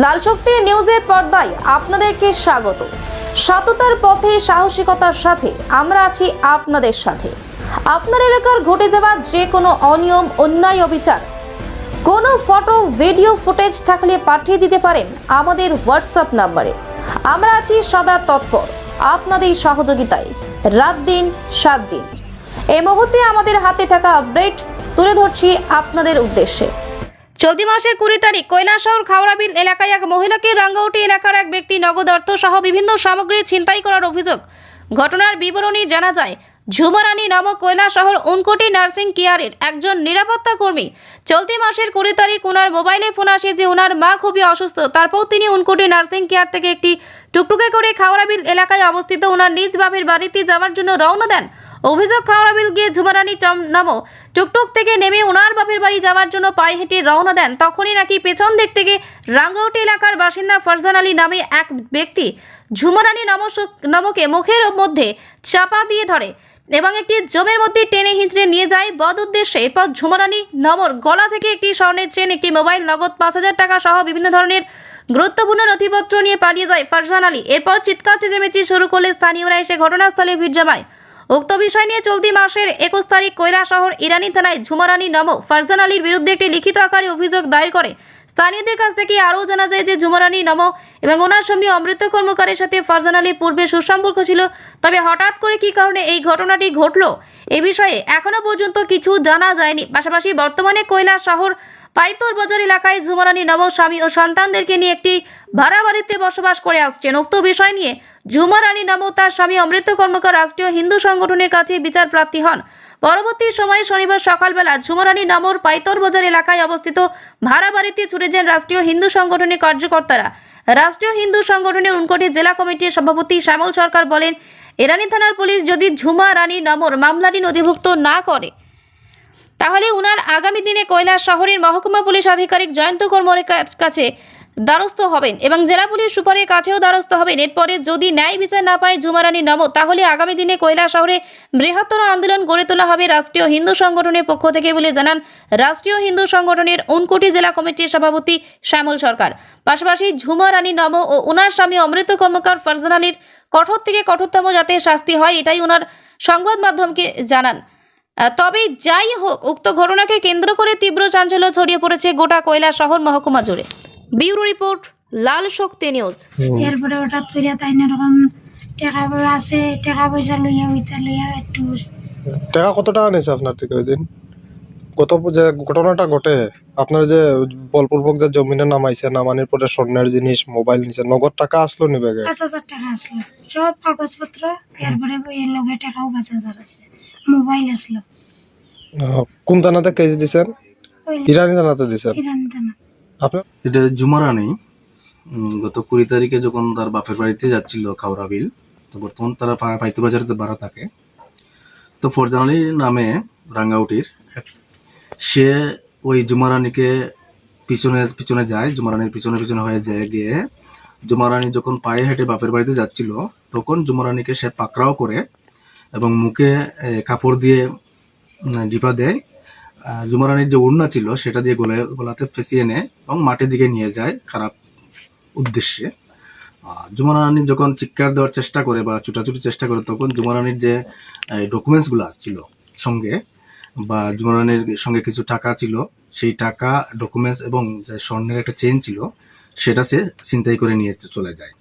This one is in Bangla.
লাল শক্তি নিউজের পর্দায় আপনাদেরকে স্বাগত। সততার পথে সাহসিকতার সাথে আমরা আছি আপনাদের সাথে। আপনার এলাকার ঘটে যাওয়া যে কোনো অনিয়ম, অন্যায়, অবিচার, কোনো ফটো, ভিডিও ফুটেজ থাকলে পাঠিয়ে দিতে পারেন আমাদের হোয়াটসঅ্যাপ নম্বরে। আমরা আছি সদা তৎপর আপনাদের সহযোগিতায়, রাত দিন 7 দিন। এই মুহূর্তে আমাদের হাতে থাকা আপডেট তুলে ধরছি আপনাদের উদ্দেশ্যে। চলতি মাসের 20 তারিখ কৈলাসহর খাওড়াবিল এলাকায় এক মহিলাকে রাঙ্গাউটি এলাকার এক ব্যক্তি নগদ অর্থ সহ বিভিন্ন সামগ্রী ছিনতাই করার অভিযোগ। ঘটনার বিবরণী জানা যায়, ঝুমারানী নামক কৈলাসহর উনকোটি নার্সিং কেয়ারের একজন নিরাপত্তা কর্মী। চলতি মাসের 20 তারিখ ওনার মোবাইলে ফোন আসে যে ওনার মা খুবই অসুস্থ। তারপর তিনি উনকোটি নার্সিং কেয়ার থেকে একটি টুকটুকে করে খাওড়াবিল এলাকায় অবস্থিত ওনার নিজ বাপের বাড়িতে যাওয়ার জন্য রওনা দেন। অভিযোগ, খাওড়াবিল গিয়ে ঝুমারানী নামো টুকটুক থেকে নেমে ওনার বাপের বাড়ি যাওয়ার জন্য পায়ে হেঁটে রওনা দেন। তখনই নাকি পেছন দিক থেকে রাঙ্গাউটি এলাকার বাসিন্দা ফরজান আলী নামে এক ব্যক্তি ঝুমারানী নামকে মুখের মধ্যে চাপা দিয়ে ধরে এবং একটি জমের মধ্যে টেনে হিঁচড়ে নিয়ে যায় বদ উদ্দেশ্যে। এরপর ঝুমারানী নমর গলা থেকে একটি স্বর্ণের চেন, একটি মোবাইল, নগদ 5,000 টাকা সহ বিভিন্ন ধরনের গুরুত্বপূর্ণ নথিপত্র নিয়ে পালিয়ে যায় ফরজান আলী। এরপর চিৎকার চেঁচামেচি শুরু করলে স্থানীয়রা এসে ঘটনাস্থলে ভিড় জমায়। উক্ত বিষয় নিয়ে চলতি মাসের 21 তারিখ কৈলাসহর ইরানি থানায় ঝুমারানী নামো ফরজান আলীর বিরুদ্ধে একটি লিখিত আকারে অভিযোগ দায়ের করে। স্থানীয়দের কাছ থেকে আরও জানা যায় যে ঝুমারানী নামো এবং ওনার স্বামী অমৃত কর্মকারের সাথে ফরজান আলীর পূর্বে সুসম্পর্ক ছিল। তবে হঠাৎ করে কী কারণে এই ঘটনাটি ঘটল এ বিষয়ে এখনও পর্যন্ত কিছু জানা যায়নি। পাশাপাশি বর্তমানে কৈলাসহর পাইতর বাজার এলাকায় ঝুমারানী নবো স্বামী ও সন্তানদেরকে নিয়ে একটি ভাড়া বাড়িতে বসবাস করে আসছেন। উক্ত বিষয় নিয়ে ঝুমারানী নবো তার স্বামী অমৃত কর্মকার রাষ্ট্রীয় হিন্দু সংগঠনের কাছে বিচার প্রার্থী হন। পরবর্তী সময়ে শনিবার সকালবেলা ঝুমারানী নবর পাইতর বাজার এলাকায় অবস্থিত ভাড়া বাড়িতে ছুটে যান রাষ্ট্রীয় হিন্দু সংগঠনের কার্যকর্তারা। রাষ্ট্রীয় হিন্দু সংগঠনের উনকোটি জেলা কমিটির সভাপতি শ্যামল সরকার বলেন, ইরানি থানার পুলিশ যদি ঝুমারানী নমর মামলাটি নথিভুক্ত না করে তাহলে উনার আগামী দিনে কৈলাস শহরের মহকুমা পুলিশ আধিকারিক জয়ন্ত কর্মরের কাছে দ্বারস্থ হবেন এবং জেলা পুলিশ সুপারের কাছেও দ্বারস্থ হবেন। এরপরে যদি ন্যায় বিচার না পায় ঝুমারানী নমো, তাহলে আগামী দিনে কৈলাস শহরে বৃহত্তর আন্দোলন গড়ে তোলা হবে রাষ্ট্রীয় হিন্দু সংগঠনের পক্ষ থেকে বলে জানান রাষ্ট্রীয় হিন্দু সংগঠনের উনকোটি জেলা কমিটির সভাপতি শ্যামল সরকার। পাশাপাশি ঝুমারানী নমো ও ওনার স্বামী অমৃত কর্মকার ফরজান আলীর কঠোর থেকে কঠোরতম যাতে শাস্তি হয়, এটাই ওনার সংবাদ মাধ্যমকে জানান। তবে যাই হোক, উক্ত ঘটনাকে কেন্দ্র করে তীব্র চাঞ্চল্য ছড়িয়ে পড়েছে গোটা কৈলাস শহর মহকুমা জুড়ে। ব্যুরো রিপোর্ট, লাল শক্তি নিউজ। এরপরে হঠাৎ করে তাই এরকম টাকা আছে, টাকা পয়সা লইয়া ওইটা লইয়া একটু টাকা কত টাকা নিয়েছে আপনার থেকে ওই দিন? গত যে ঘটনাটা ঘটে, আপনার যে বলপূর্বক যে জমিনে নামাইছে, নামানোর পরে স্বর্ণের জিনিস, মোবাইল নিছে, নগদ টাকা আসলো নি ব্যাগে? 5,000 টাকা আসলো, সব কাগজপত্র। এরপরে বইয়ের লগে টাকাও 5,000 আছে, মোবাইল আসলো। কোন থানাতে কেস দিছেন? ইরানি থানাতে দিছেন? ইরানি থানা। আপনার এটা ঝুমারানী গত 20 তারিখে যখন তার বাপের বাড়িতে যাচ্ছিল খাওড়াবিল, তো বর্তমান তারা পাইতর বাজারে ভাড়া থাকে। তো ফরজান আলী নামে রাঙ্গাউটির সে ওই ঝুমারানীকে পিছনে যায়, ঝুমারানীর পিছনে হয়ে যায়। গিয়ে ঝুমারানী যখন পায়ে হেঁটে বাপের বাড়িতে যাচ্ছিল, তখন ঝুমারানীকে সে পাকড়াও করে এবং মুখে কাপড় দিয়ে ডিপা দেয়। ঝুমারানীর যে ওড়না ছিল সেটা দিয়ে গলাতে ফেঁসিয়ে নেয় এবং মাটির দিকে নিয়ে যায় খারাপ উদ্দেশ্যে। ঝুমারানী যখন চিৎকার দেওয়ার চেষ্টা করে বা ছুটাছুটির চেষ্টা করে, তখন ঝুমারানীর যে ডকুমেন্টসগুলো আসছিল সঙ্গে, বা ঝুমারানীর সঙ্গে কিছু টাকা ছিল, সেই টাকা, ডকুমেন্টস এবং যে স্বর্ণের একটা চেন ছিল, সেটা সে ছিনতাই করে নিয়ে চলে যায়।